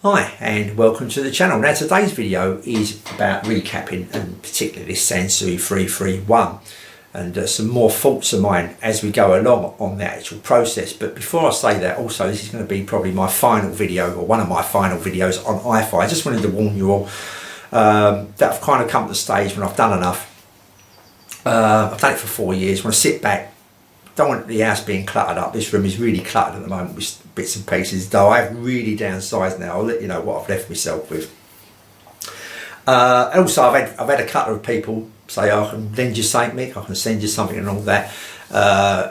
Hi and welcome to the channel. Now today's video is about recapping, and particularly this Sansui 331 and some more faults of mine as we go along on the actual process. But before I say that, also this is going to be probably my final video, or one of my final videos on HiFi. I just wanted to warn you all that I've kind of come to the stage when I've done enough. I've done it for 4 years. I want to sit back. Don't want the house being cluttered up. This room is really cluttered at the moment with bits and pieces, though I have really downsized now. I'll let you know what I've left myself with. And also I've had a couple of people say, I can lend you something, Mick, I can send you something and all that.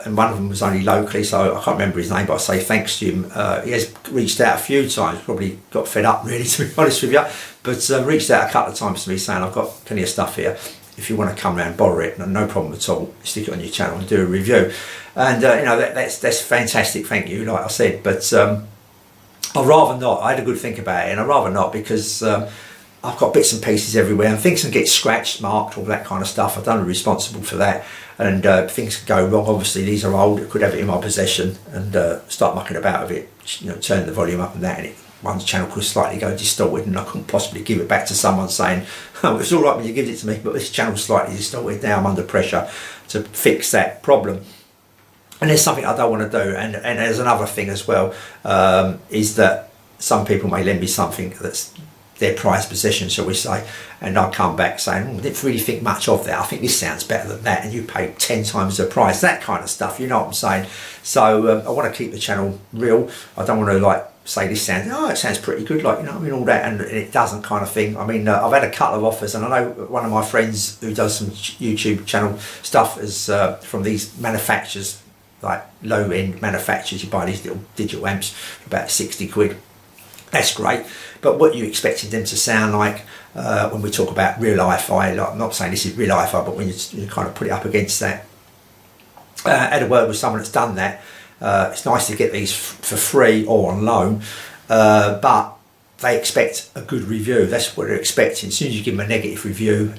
And one of them was only locally, so I can't remember his name, but I say thanks to him. He has reached out a few times, probably got fed up really, to be honest with you, but reached out a couple of times to me saying, I've got plenty of stuff here. If you want to come around, borrow it, no problem at all. Stick it on your channel and do a review. And you know, that's fantastic. Thank you, like I said. But I'd rather not. I had a good think about it, and I'd rather not, because I've got bits and pieces everywhere, and things can get scratched, marked, all that kind of stuff. I don't am responsible for that, and things can go wrong. Obviously, these are old. I could have it in my possession and start mucking about with it. You know, turn the volume up and that, and one channel could slightly go distorted, and I couldn't possibly give it back to someone saying, oh, it's all right when you give it to me, but this channel's slightly distorted. Now I'm under pressure to fix that problem. And there's something I don't want to do. And there's another thing as well, is that some people may lend me something that's their prized possession, shall we say, and I'll come back saying, I didn't really think much of that. I think this sounds better than that, and you paid 10 times the price, that kind of stuff, you know what I'm saying? So I want to keep the channel real. I don't want to like say this sounds, oh, it sounds pretty good, like, you know, I mean, all that, and it doesn't, kind of thing. I mean, I've had a couple of offers, and I know one of my friends who does some YouTube channel stuff is from these manufacturers, like low-end manufacturers. You buy these little digital amps for about 60 quid. That's great, but what you expected them to sound like when we talk about real HiFi, like, I'm not saying this is real HiFi, but when you kind of put it up against that. I had a word with someone that's done that. It's nice to get these for free or on loan, but they expect a good review. That's what they're expecting. As soon as you give them a negative review,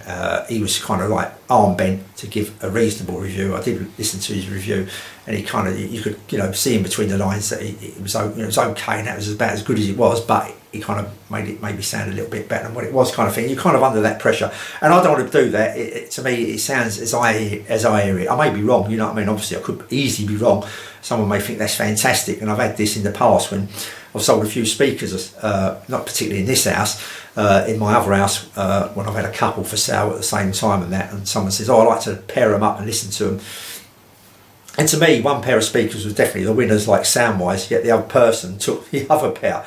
he was kind of like arm bent to give a reasonable review. I did listen to his review, and he kind of, you could, you know, see in between the lines that it was okay, and that was about as good as it was, but he kind of made it maybe sound a little bit better than what it was, kind of thing. You're kind of under that pressure, and I don't want to do that. To me, it sounds as I hear it. I may be wrong, you know what I mean? Obviously, I could easily be wrong. Someone may think that's fantastic, and I've had this in the past when I've sold a few speakers, not particularly in this house, in my other house, when I've had a couple for sale at the same time and that, and someone says, oh, I like to pair them up and listen to them. And to me, one pair of speakers was definitely the winners, like sound-wise, yet the other person took the other pair.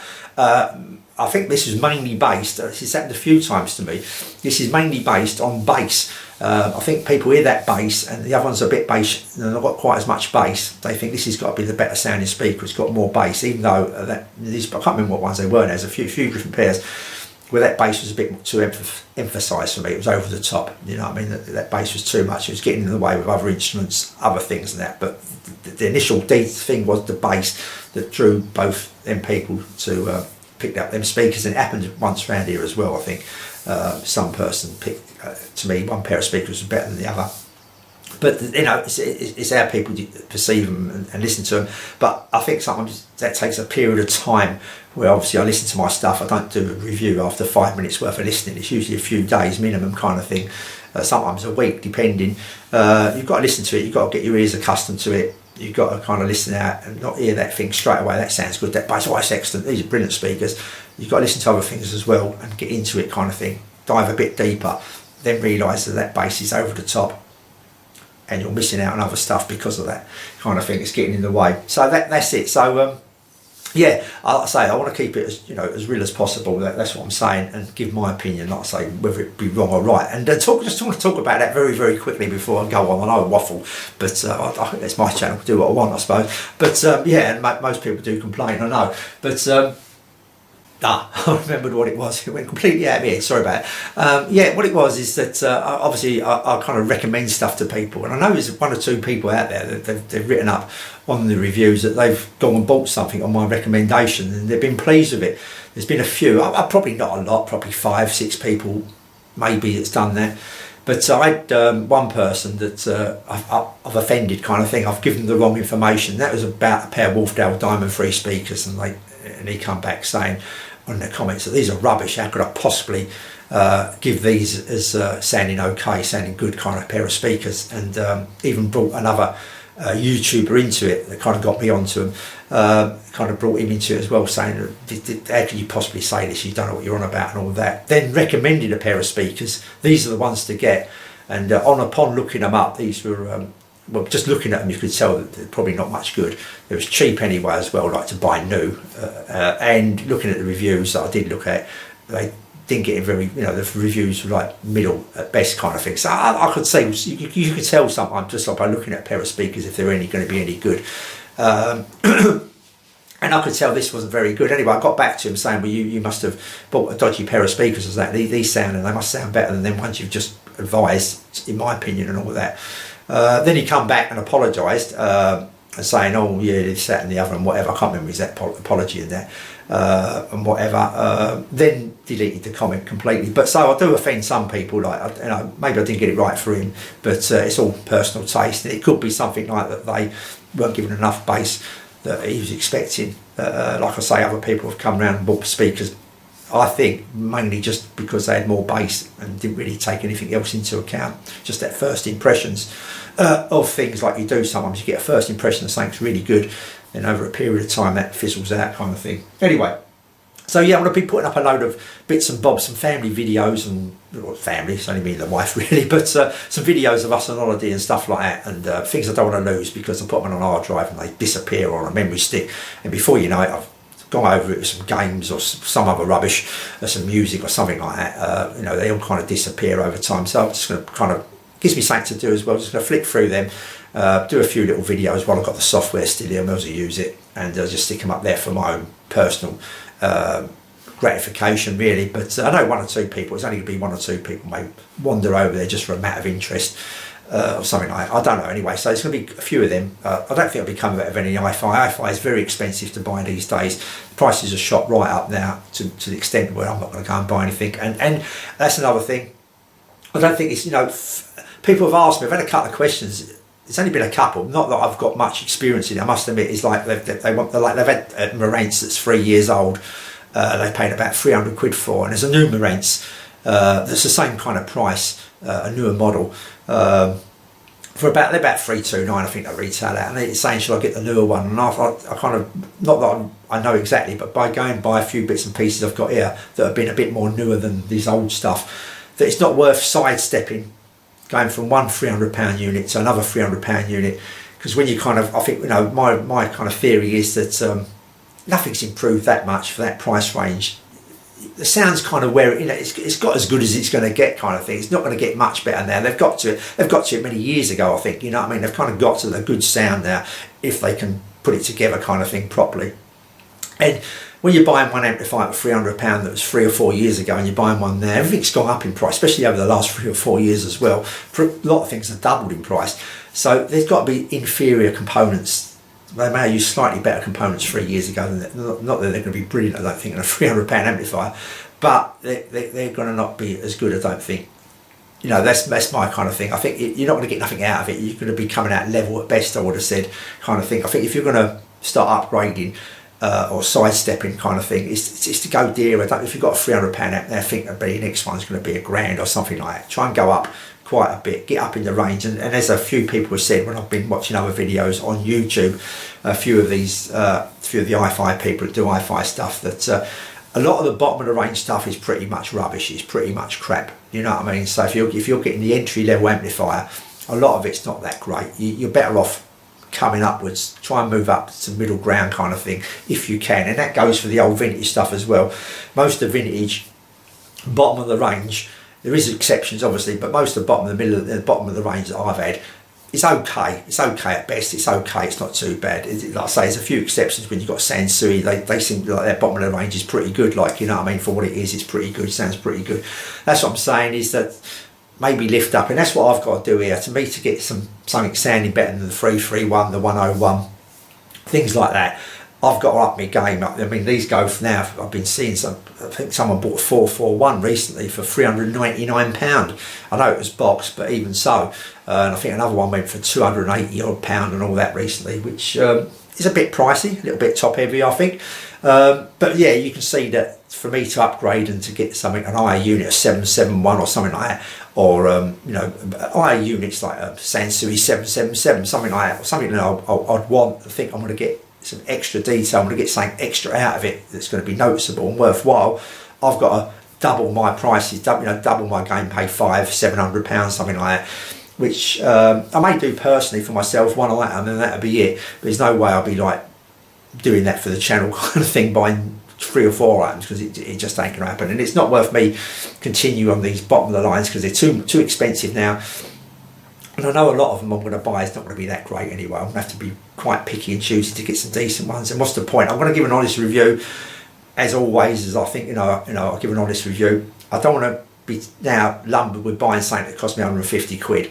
I think this is mainly based, this has happened a few times to me, this is mainly based on bass. I think people hear that bass, and the other one's a bit bass, and not got quite as much bass. They think this has got to be the better sounding speaker, it's got more bass, even though I can't remember what ones they were. There's a few different pairs where that bass was a bit too emphasised for me. It was over the top, you know what I mean? That bass was too much. It was getting in the way with other instruments, other things and that. But the initial thing was the bass that drew both them people to pick up them speakers. And it happened once around here as well, I think. Some person picked, to me, one pair of speakers was better than the other. But, you know, it's how people perceive them and listen to them. But I think sometimes that takes a period of time where obviously I listen to my stuff. I don't do a review after 5 minutes worth of listening. It's usually a few days minimum, kind of thing. Sometimes a week, depending. You've got to listen to it. You've got to get your ears accustomed to it. You've got to kind of listen out and not hear that thing straight away. That sounds good. That bass, oh, that's excellent. These are brilliant speakers. You've got to listen to other things as well and get into it, kind of thing. Dive a bit deeper. Then realise that bass is over the top, and you're missing out on other stuff because of that kind of thing. It's getting in the way. So that's it. So yeah, I say I want to keep it as, you know, as real as possible. That's what I'm saying, and give my opinion, not say whether it be wrong or right. And just want to talk about that very, very quickly before I go on. I know I waffle, but it's my channel. Do what I want, I suppose. But yeah, and most people do complain, I know. But I remembered what it was. It went completely out of my head. Sorry about it. Yeah, what it was is that obviously I kind of recommend stuff to people, and I know there's one or two people out there that they've written up on the reviews that they've gone and bought something on my recommendation, and they've been pleased with it. There's been a few, probably not a lot, probably 5, 6 people maybe that's done that. But I had one person that I've offended, kind of thing. I've given them the wrong information. That was about a pair of Wolfdale Diamond 3 speakers, and and he come back saying on the comments that these are rubbish. How could I possibly give these as sounding okay, sounding good kind of pair of speakers? And even brought another YouTuber into it that kind of got me onto him, kind of brought him into it as well, saying, how can you possibly say this, you don't know what you're on about and all that. Then recommended a pair of speakers. These are the ones to get, and upon looking them up, these were well, just looking at them you could tell that they're probably not much good. It was cheap anyway as well, like to buy new, and looking at the reviews that I did look at, they didn't get it very, the reviews were like middle at best kind of thing. So I could say, you could tell sometimes just like by looking at a pair of speakers if they're going to be any good. And I could tell this wasn't very good. Anyway, I got back to him saying, well, you must have bought a dodgy pair of speakers or that. These sound, and they must sound better than them ones you've just advised, in my opinion, and all that. Then he come back and apologised, and saying, oh yeah, this, that and the other and whatever. I can't remember his apology and that, and whatever. Then deleted the comment completely. But so I do offend some people, like, maybe I didn't get it right for him, but it's all personal taste. And it could be something like that they weren't given enough bass that he was expecting. Like I say, other people have come around and bought speakers, I think mainly just because they had more bass and didn't really take anything else into account. Just that first impressions of things, like you do sometimes. You get a first impression of something's really good, and over a period of time that fizzles out, kind of thing. Anyway, so yeah, I'm going to be putting up a load of bits and bobs, some family videos, and family, it's only me and the wife really, but some videos of us on holiday and stuff like that, and things I don't want to lose because I put them on an hard drive and they disappear on a memory stick, and before you know it, I've gone over it with some games or some other rubbish, or some music or something like that. They all kind of disappear over time. So I'm just going to kind of, gives me something to do as well. Just going to flick through them, do a few little videos while I've got the software still here, I may as well use it, and just stick them up there for my own personal gratification really. But I know one or two people, it's only going to be one or two people may wander over there just for a matter of interest. Or something like that. I don't know anyway, so it's going to be a few of them. I don't think I'll be coming out of any HiFi. HiFi is very expensive to buy these days. Prices are shot right up now to the extent where I'm not going to go and buy anything. And that's another thing. I don't think it's, people have asked me, I've had a couple of questions. It's only been a couple, not that I've got much experience in it, I must admit. It's like they've had Marantz that's 3 years old. They paid about 300 quid for, and there's a new Marantz that's the same kind of price, a newer model, for about 329, I think they retail at, and they're saying, should I get the newer one? And I kind of, not that I know exactly, but by going by a few bits and pieces I've got here that have been a bit more newer than this old stuff, that it's not worth sidestepping, going from one £300 unit to another £300 unit, because when you kind of, I think, my kind of theory is that nothing's improved that much for that price range. The sound's kind of where it's got as good as it's going to get, kind of thing. It's not going to get much better now. They've got to it many years ago, I think. They've kind of got to the good sound now if they can put it together, kind of thing, properly. And when you're buying one amplifier for £300 that was 3 or 4 years ago, and you're buying one now, everything's gone up in price, especially over the last 3 or 4 years as well. For a lot of things have doubled in price. So there's got to be inferior components. They may have used slightly better components 3 years ago. Not that they're going to be brilliant, I don't think, in a £300 amplifier, but they're going to not be as good, I don't think. That's my kind of thing. I think you're not going to get nothing out of it. You're going to be coming out level at best, I would have said, kind of thing. I think if you're going to start upgrading or sidestepping, kind of thing, it's to go dearer. If you've got a £300 amp, I think the next one's going to be £1,000 or something like that. Try and go up quite a bit, get up in the range, and as a few people have said when I've been watching other videos on YouTube, a few of the HiFi people that do HiFi stuff, that a lot of the bottom of the range stuff is pretty much rubbish, it's pretty much crap, you know what I mean? So if you're getting the entry level amplifier, a lot of it's not that great. You're better off coming upwards, try and move up to middle ground, kind of thing, if you can. And that goes for the old vintage stuff as well. Most of the vintage bottom of the range, there is exceptions obviously, but most of the bottom of the range that I've had, it's okay. It's okay at best. It's okay. It's not too bad. Like I say, there's a few exceptions when you've got Sansui. They seem like their bottom of the range is pretty good. Like, you know what I mean? For what it is, it's pretty good. Sounds pretty good. That's what I'm saying, is that maybe lift up, and that's what I've got to do here to me to get something sounding better than the 331, the 101, things like that. I've got to up my game. I mean, these go for now. I've been seeing some. I think someone bought a 441 recently for £399. I know it was boxed, but even so, and I think another one went for £280 odd and all that recently, which is a bit pricey, a little bit top heavy, I think. But yeah, you can see that for me to upgrade and to get something, an higher unit, a 771 or something like that, or you know, higher units like a Sansui 777, something like that, or something that I'd want. I think I'm going to get some extra detail. I'm going to get something extra out of it that's going to be noticeable and worthwhile. I've got to double my prices, double my game, pay £500-700, something like that, which I may do personally for myself, one item, and that'll be it. But there's no way I'll be like doing that for the channel kind of thing, buying 3 or 4 items, because it just ain't gonna happen, and it's not worth me continue on these bottom of the lines because they're too expensive now. And I know a lot of them I'm going to buy is not going to be that great anyway. I'm going to have to be quite picky and choosy to get some decent ones. And what's the point? I'm going to give an honest review, as always, as I think, you know, I'll give an honest review. I don't want to be now lumbered with buying something that cost me 150 quid,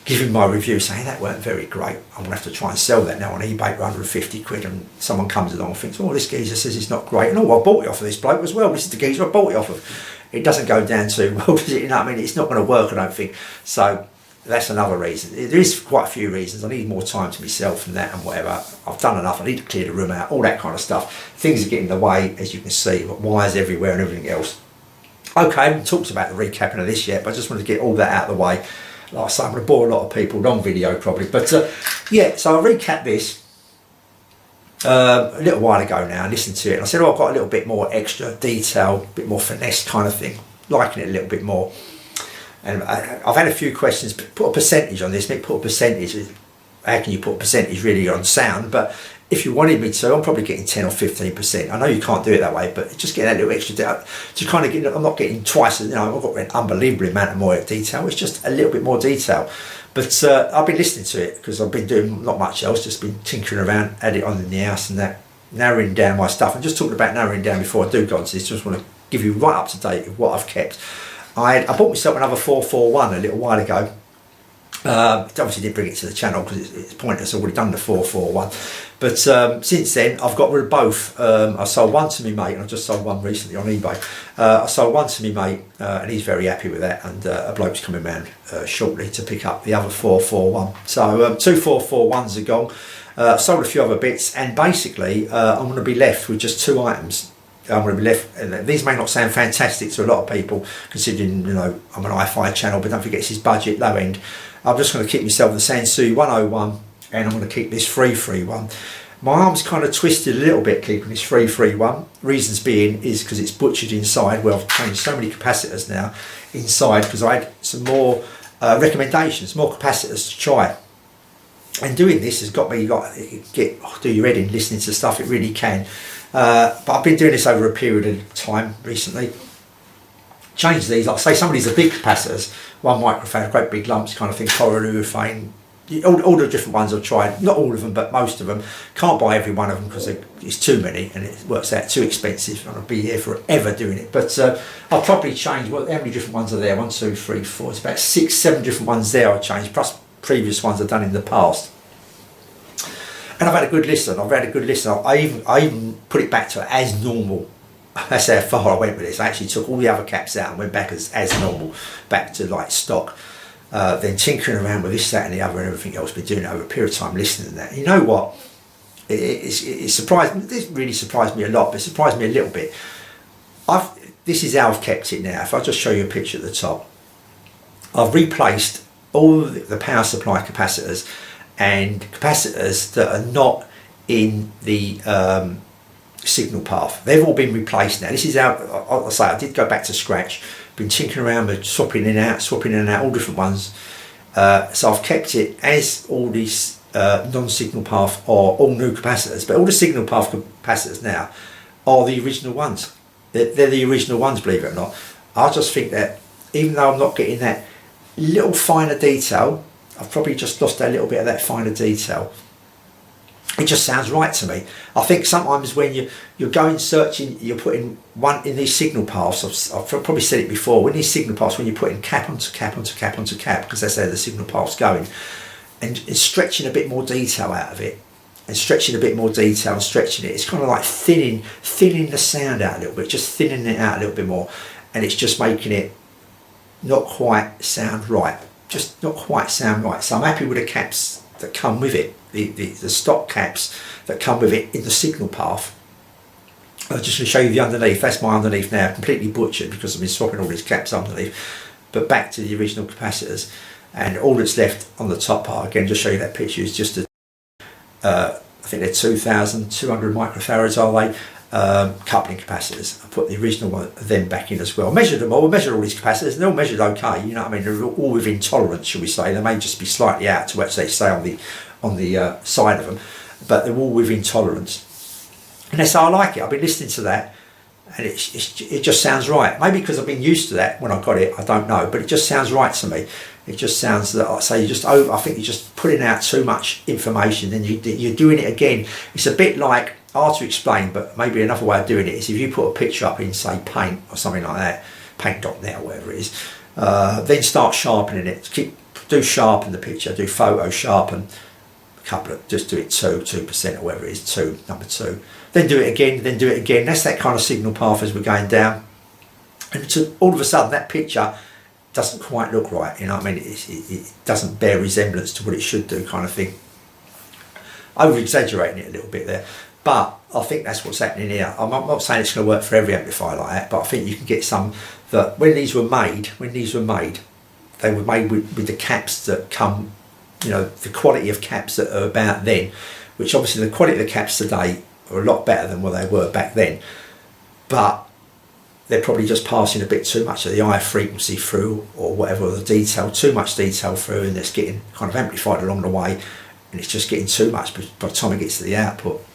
giving my review saying that weren't very great. I'm going to have to try and sell that now on eBay for 150 quid, and someone comes along and thinks, oh, this geezer says it's not great. And oh, I bought it off of this bloke as well. This is the geezer I bought it off of. It doesn't go down too well, does it? You know what I mean? It's not going to work, I don't think. So that's another reason. There is quite a few reasons. I need more time to myself and that and whatever. I've done enough. I need to clear the room out, all that kind of stuff. Things are getting in the way, as you can see, wires everywhere and everything else. Okay, I haven't talked about the recapping of this yet, but I just wanted to get all that out of the way. Like I say, I'm going to bore a lot of people, long video probably. But yeah, so I recapped this a little while ago now. I listened to it and I said, oh, I've got a little bit more extra detail, a bit more finesse kind of thing, liking it a little bit more. And I've had a few questions. Put a percentage on this. Nick, put a percentage. How can you put a percentage really on sound? But if you wanted me to, I'm probably getting 10 or 15%. I know you can't do it that way, but just get that little extra to kind of get. I'm not getting twice. You know, I've got an unbelievable amount of more detail. It's just a little bit more detail. But I've been listening to it because I've been doing not much else. Just been tinkering around, add it on in the house and that, narrowing down my stuff. And just talking about narrowing down before I do go on to this. Just want to give you right up to date with what I've kept. I bought myself another 441 a little while ago. Obviously didn't bring it to the channel because it's pointless. I've already done the 441. But since then, I've got rid of both. I sold one to my mate, and I just sold one recently on eBay. I sold one to my mate, and he's very happy with that. And a bloke's coming round shortly to pick up the other 441. So 2 441s are gone. Sold a few other bits, and basically, I'm going to be left with just 2 items. I'm going to be left, and these may not sound fantastic to a lot of people, considering, you know, I'm an HiFi channel, but don't forget it's his budget, low end. I'm just going to keep myself the Sansui 101, and I'm going to keep this 331. My arm's kind of twisted a little bit keeping this 331. Reasons being is because it's butchered inside. Well, I've changed so many capacitors now inside because I had some more recommendations, more capacitors to try. And doing this has got me do your head in listening to stuff. It really can. But I've been doing this over a period of time recently. Change these, like say some of these are big capacitors, 1 microfarad, great big lumps kind of thing, polyurethane, all the different ones I've tried, not all of them but most of them. Can't buy every one of them because it's too many and it works out too expensive, and I'll be here forever doing it. But I'll probably change, how many different ones are there? 1, 2, 3, 4, it's about 6, 7 different ones there I'll change, plus previous ones I've done in the past. And I've had a good listen. I even put it back to as normal. That's how far I went with this. I actually took all the other caps out and went back as normal, back to like stock. Then tinkering around with this, that and the other and everything else, been doing it over a period of time listening to that. You know what? It surprised me. This really surprised me a lot, but it surprised me a little bit. This is how I've kept it now. If I just show you a picture at the top, I've replaced all the power supply capacitors and capacitors that are not in the signal path. They've all been replaced now. This is how, I'll say, I did go back to scratch, been tinkering around with swapping in and out, all different ones. So I've kept it as all these non-signal path or all new capacitors, but all the signal path capacitors now are the original ones. They're the original ones, believe it or not. I just think that even though I'm not getting that little finer detail, I've probably just lost a little bit of that finer detail. It just sounds right to me. I think sometimes when you're going searching, you're putting one in these signal paths. I've probably said it before. When these signal paths, when you're putting cap onto cap onto cap onto cap, because that's how the signal path's going, and stretching a bit more detail out of it, and stretching a bit more detail and stretching it, it's kind of like thinning the sound out a little bit, just thinning it out a little bit more, and it's just making it not quite sound right. Just not quite sound right. So I'm happy with the caps that come with it, the stock caps that come with it in the signal path. I'm just going to show you the underneath. That's my underneath now, completely butchered because I've been swapping all these caps underneath. But back to the original capacitors, and all that's left on the top part, again, just show you that picture, is just a, I think they're 2,200 microfarads, are they? Coupling capacitors. I put the original one of them back in as well. I measured them all, I measured all these capacitors, and they're all measured okay, you know what I mean? They're all within tolerance, shall we say. They may just be slightly out to what they say on the side of them, but they're all within tolerance. And that's how I like it. I've been listening to that, and it just sounds right. Maybe because I've been used to that when I got it, I don't know, but it just sounds right to me. It just sounds that I say I think you're just putting out too much information, then you're doing it again. It's a bit like, hard to explain, but maybe another way of doing it is if you put a picture up in, say, Paint or something like that, paint.net or whatever it is, then start sharpening it. Do sharpen the picture, do photo sharpen, just do it 2% or whatever it is, number 2. Then do it again, then do it again. That's that kind of signal path as we're going down. And all of a sudden that picture doesn't quite look right, you know what I mean? It doesn't bear resemblance to what it should do, kind of thing. Over exaggerating it a little bit there. But I think that's what's happening here. I'm not saying it's going to work for every amplifier like that, but I think you can get some that when these were made, they were made with the caps that come, you know, the quality of caps that are about then, which obviously the quality of the caps today are a lot better than what they were back then. But they're probably just passing a bit too much of the higher frequency through, or whatever, the detail, too much detail through, and it's getting kind of amplified along the way, and it's just getting too much by the time it gets to the output.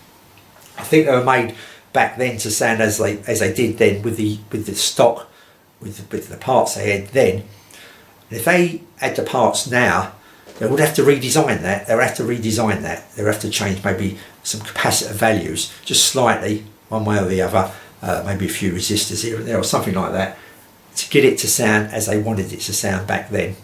I think they were made back then to sound as they did then with the stock, with the parts they had then. And if they had the parts now, they would have to redesign that. They would have to redesign that. They would have to change maybe some capacitor values, just slightly, one way or the other, maybe a few resistors here and there or something like that, to get it to sound as they wanted it to sound back then.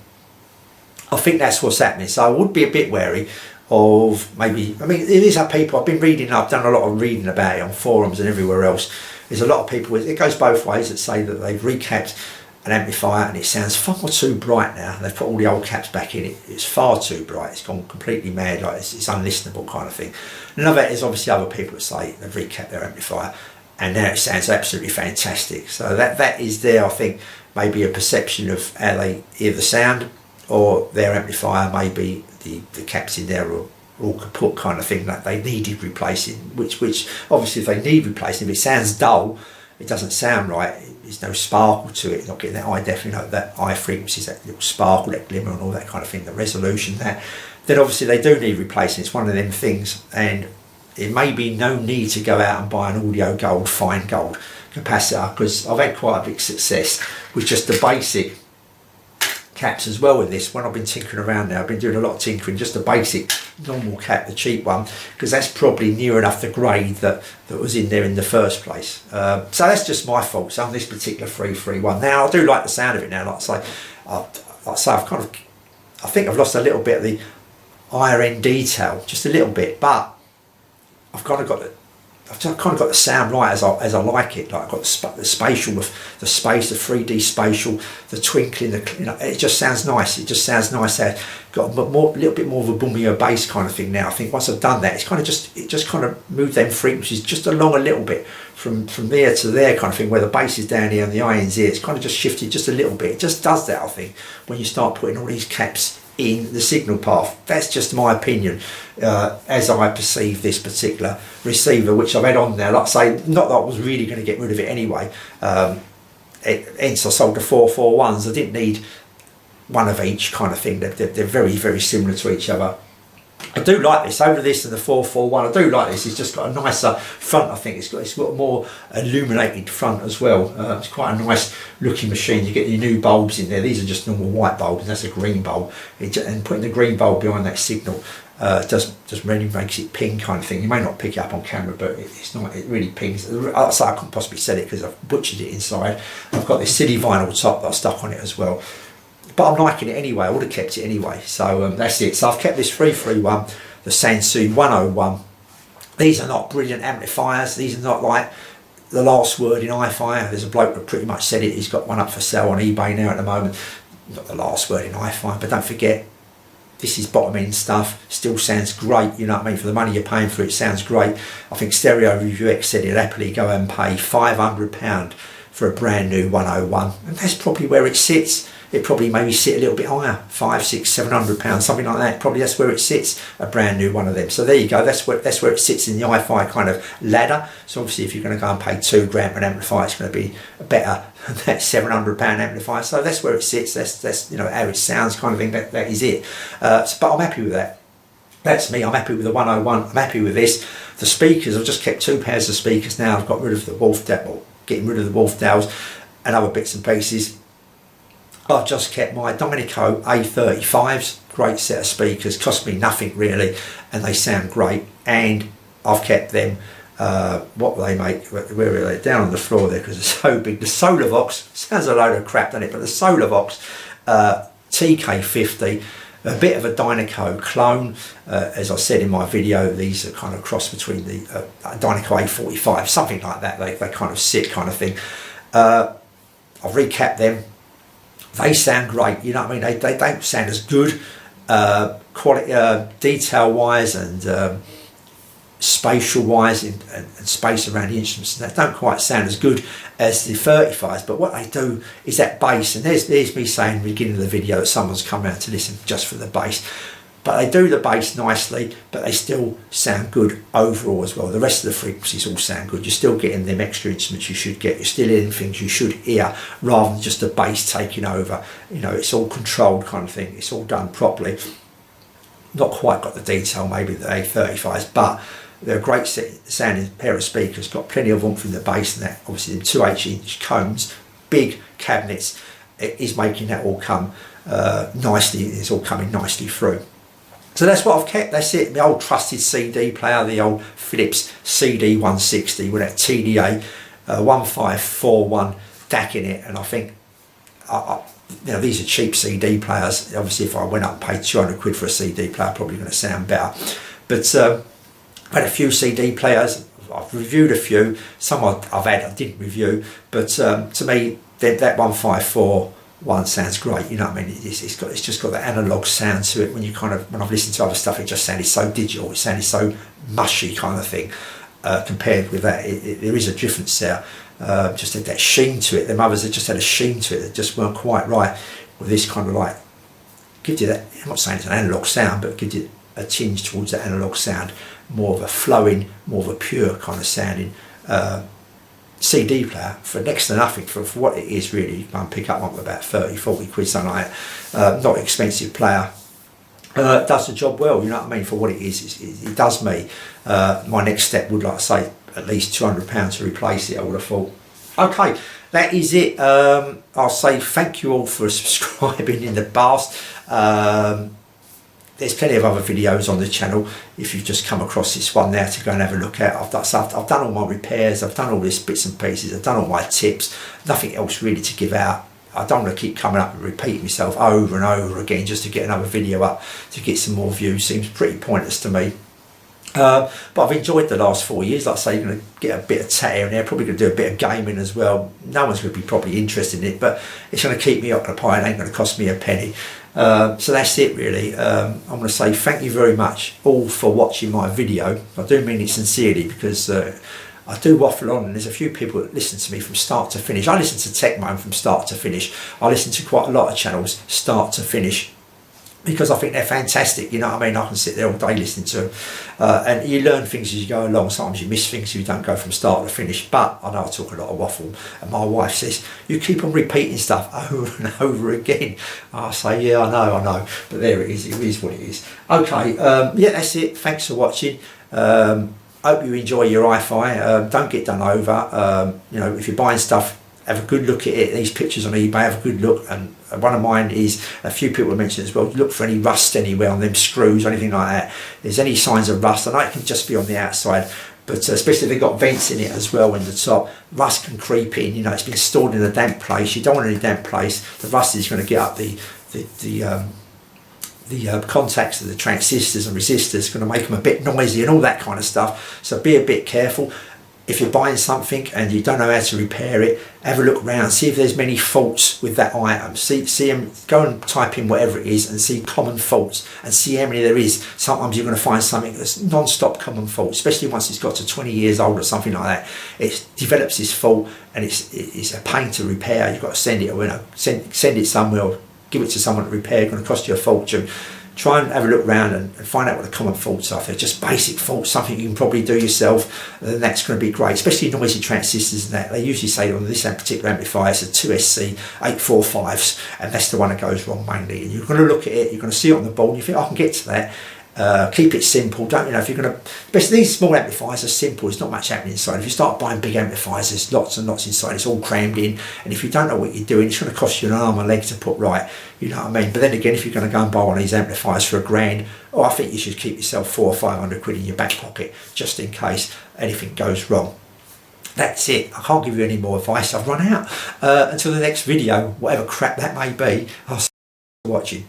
I think that's what's happening. So I would be a bit wary of maybe, I mean, these are people, I've been reading, I've done a lot of reading about it on forums and everywhere else. There's a lot of people, it goes both ways, that say that they've recapped an amplifier and it sounds far too bright now. They've put all the old caps back in it. It's far too bright. It's gone completely mad. Like it's unlistenable kind of thing. Another is obviously other people that say they've recapped their amplifier and now it sounds absolutely fantastic. So that is there, I think, maybe a perception of how they hear the sound, or their amplifier, maybe the caps in there are all kaput kind of thing, that they needed replacing, which obviously if they need replacing, if it sounds dull, it doesn't sound right, there's no sparkle to it, it's not getting that high that high frequencies, that little sparkle, that glimmer and all that kind of thing, the resolution, that, then obviously they do need replacing. It's one of them things, and it may be no need to go out and buy an audio gold, fine gold capacitor, because I've had quite a big success with just the basic caps as well with this. When I've been tinkering around now, I've been doing a lot of tinkering, just the basic normal cap, the cheap one, because that's probably near enough the grade that was in there in the first place. So that's just my fault. So on this particular 331, now I do like the sound of it now. Like I say, I think I've lost a little bit of the higher end detail, just a little bit, but I've kind of got the sound right as I like it. Like I've got the spatial, the space, the 3D spatial, the twinkling, it just sounds nice. It just sounds nice. I've got a little bit more of a boomier bass kind of thing now. I think once I've done that, it's kind of just kind of moved them frequencies just along a little bit from there to there kind of thing, where the bass is down here and the high end's here. It's kind of just shifted just a little bit. It just does that, I think, when you start putting all these caps in the signal path. That's just my opinion as I perceive this particular receiver, which I've had on there. Like I say, not that I was really going to get rid of it anyway. Hence I sold the 441s. I didn't need one of each kind of thing. They're very, very similar to each other. I do like this, over this and the 441, I do like this. It's just got a nicer front, I think. It's got a more illuminated front as well. It's quite a nice looking machine. You get your new bulbs in there. These are just normal white bulbs, and that's a green bulb. And putting the green bulb behind that signal just really makes it ping kind of thing. You may not pick it up on camera, but it's not. It really pings. I couldn't possibly sell it because I've butchered it inside. I've got this silly vinyl top that I stuck on it as well. But I'm liking it anyway. I would have kept it anyway. So that's it. So I've kept this 331, the Sansui 101. These are not brilliant amplifiers. These are not like the last word in HiFi. There's a bloke that pretty much said it. He's got one up for sale on eBay now at the moment. Not the last word in HiFi, but don't forget, this is bottom end stuff, still sounds great, you know what I mean, for the money you're paying for it, sounds great. I think Stereo Review X said he'll happily go and pay £500 for a brand new 101, and that's probably where it sits. It probably maybe sit a little bit higher, £500, £600, £700, something like that. Probably that's where it sits, a brand new one of them. So there you go, that's where it sits in the HiFi kind of ladder. So obviously if you're going to go and pay £2 grand for an amplifier, it's going to be better than that £700 amplifier. So that's where it sits, that's you know, how it sounds kind of thing, that is it. But I'm happy with that. That's me, I'm happy with the 101, I'm happy with this. The speakers, I've just kept 2 pairs of speakers now. I've got rid of the Wolfdale, getting rid of the Wolfdales and other bits and pieces. I've just kept my Domenico A35s, great set of speakers, cost me nothing really, and they sound great. And I've kept them, what they make, where are they? Down on the floor there because they're so big. The Solarvox, sounds a load of crap, doesn't it? But the Solarvox TK50, a bit of a Dynaco clone. As I said in my video, these are kind of cross between the Dynaco A45, something like that. They kind of sit kind of thing. I've recapped them. They sound great, you know what I mean? They don't sound as good quality, detail wise and spatial wise and space around the instruments. They don't quite sound as good as the 35s, but what they do is that bass, and there's me saying at the beginning of the video that someone's come out to listen just for the bass. But they do the bass nicely, but they still sound good overall as well. The rest of the frequencies all sound good. You're still getting them extra instruments you should get. You're still hearing things you should hear rather than just the bass taking over. You know, it's all controlled kind of thing. It's all done properly. Not quite got the detail maybe the A35s, but they're a great sounding pair of speakers. Got plenty of oomph in the bass and that. Obviously the 2-inch cones, big cabinets, it is making that all come nicely. It's all coming nicely through. So that's what I've kept. That's it. The old trusted CD player, the old Philips CD 160 with that TDA 1541 DAC in it. And I think, you know, these are cheap CD players. Obviously, if I went up and paid 200 quid for a CD player, probably going to sound better. But I've had a few CD players. I've reviewed a few. Some I've had I didn't review. But to me, that 1541 sounds great, you know what I mean? It's just got that analog sound to it. When I've listened to other stuff, it just sounded so digital, it sounded so mushy kind of thing. Compared with that, there is a difference there. Just had that sheen to it. Them others that just had a sheen to it that just weren't quite right. With this kind of like, gives you that, I'm not saying it's an analog sound, but gives you a tinge towards that analog sound, more of a flowing, more of a pure kind of sounding CD player for next to nothing for what it is really. You can pick up one for about 30-40 quid, something like that. Not an expensive player. Does the job well, you know what I mean, for what it is. It does me. My next step would, like I say, at least £200 to replace it, I would have thought. Okay, that is it. I'll say thank you all for subscribing in the past. There's plenty of other videos on the channel if you've just come across this one now to go and have a look at. I've done all my repairs, I've done all these bits and pieces, I've done all my tips, nothing else really to give out. I don't want to keep coming up and repeating myself over and over again just to get another video up to get some more views. Seems pretty pointless to me. But I've enjoyed the last 4 years. Like I say, you're going to get a bit of tat here and there, probably going to do a bit of gaming as well. No one's going to be probably interested in it, but it's going to keep me occupied, it ain't going to cost me a penny. So that's it really. I'm going to say thank you very much all for watching my video. I do mean it sincerely, because I do waffle on and there's a few people that listen to me from start to finish. I listen to Tech Mode from start to finish. I listen to quite a lot of channels start to finish, because I think they're fantastic, you know what I mean? I can sit there all day listening to them, and you learn things as you go along. Sometimes you miss things if you don't go from start to finish, but I know I talk a lot of waffle, and my wife says, you keep on repeating stuff over and over again. I say, yeah, I know, but there it is what it is. Okay, yeah, that's it. Thanks for watching. Hope you enjoy your HiFi. Don't get done over. You know, if you're buying stuff, have a good look at it. These pictures on eBay, have a good look. And one of mine is, a few people have mentioned as well, look for any rust anywhere on them screws or anything like that. If there's any signs of rust, I know it can just be on the outside, but especially if they've got vents in it as well in the top, rust can creep in. You know, it's been stored in a damp place. You don't want any damp place. The rust is going to get up the contacts of the transistors and resistors, going to make them a bit noisy and all that kind of stuff. So be a bit careful. if you're buying something and you don't know how to repair it, have a look around, see if there's many faults with that item. See them, go and type in whatever it is and see common faults and see how many there is. Sometimes you're going to find something that's non-stop common fault, especially once it's got to 20 years old or something like that. It develops this fault and it's a pain to repair. You've got to send it, send it somewhere or give it to someone to repair. It's going to cost you a fortune. Try and have a look around and find out what the common faults are. If they're just basic faults, something you can probably do yourself, then that's going to be great, especially noisy transistors and that. They usually say on this particular amplifier it's a 2SC 845s, and that's the one that goes wrong mainly. And you're going to look at it, you're going to see it on the board, and you think, I can get to that. Keep it simple, don't you know, if you're going to, especially these small amplifiers are simple, there's not much happening inside. If you start buying big amplifiers, there's lots and lots inside, it's all crammed in, and if you don't know what you're doing, it's going to cost you an arm and leg to put right, you know what I mean. But then again, if you're going to go and buy one of these amplifiers for £1,000, I think you should keep yourself 400 or 500 quid in your back pocket, just in case anything goes wrong. That's it. I can't give you any more advice, I've run out. Until the next video, whatever crap that may be, I'll see you for watching.